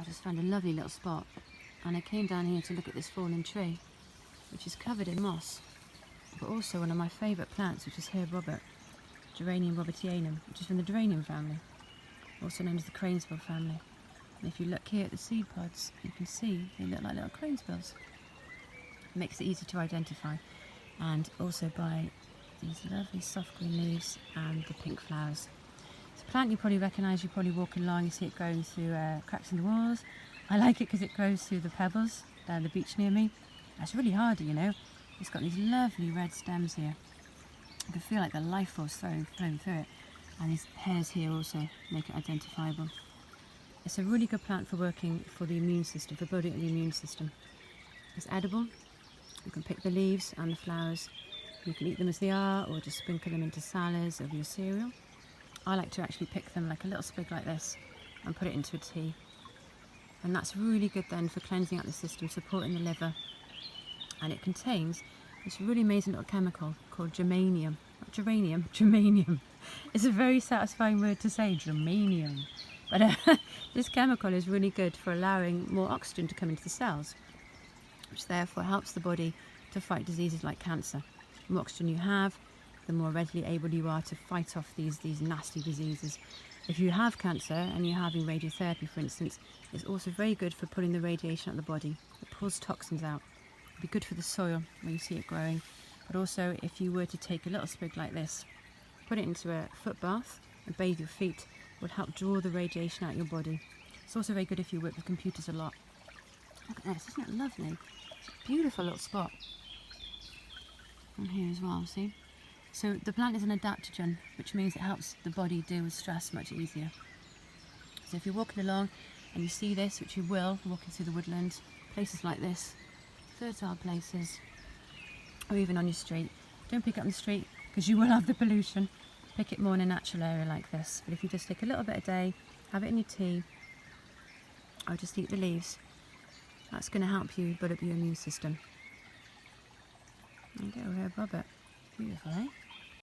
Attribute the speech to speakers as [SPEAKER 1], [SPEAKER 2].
[SPEAKER 1] I just found a lovely little spot, and I came down here to look at this fallen tree, which is covered in moss, but also one of my favourite plants, which is here, Geranium robertianum, which is from the Geranium family, also known as the cranesbill family. And if you look here at the seed pods, you can see they look like little cranesbills. It makes it easy to identify, and also by these lovely soft green leaves and the pink flowers. It's a plant you probably recognise. You probably walk along, you see it growing through cracks in the walls. I like it because it grows through the pebbles down the beach near me. It's really hardy, you know. It's got these lovely red stems here. You can feel like the life force flowing through it, and these hairs here also make it identifiable. It's a really good plant for working for the immune system, for building the immune system. It's edible. You can pick the leaves and the flowers. You can eat them as they are, or just sprinkle them into salads over your cereal. I like to actually pick them like a little sprig like this and put it into a tea. And that's really good then for cleansing out the system, supporting the liver. And it contains this really amazing little chemical called germanium. Not geranium, germanium. It's a very satisfying word to say, germanium. But this chemical is really good for allowing more oxygen to come into the cells, which therefore helps the body to fight diseases like cancer. The more oxygen you have, the more readily able you are to fight off these nasty diseases. If you have cancer and you're having radiotherapy, for instance, it's also very good for pulling the radiation out of the body. It pulls toxins out. It'd be good for the soil when you see it growing. But also, if you were to take a little sprig like this, put it into a foot bath and bathe your feet, it would help draw the radiation out of your body. It's also very good if you work with computers a lot. Look at this, isn't it lovely? It's a beautiful little spot. And here as well, see? So the plant is an adaptogen, which means it helps the body deal with stress much easier. So if you're walking along and you see this, which you will, walking through the woodlands, places like this, fertile places, or even on your street, don't pick it on the street because you will have the pollution. Pick it more in a natural area like this. But if you just take a little bit a day, have it in your tea, or just eat the leaves, that's going to help you build up your immune system. There you go, here above it. Beautiful, eh?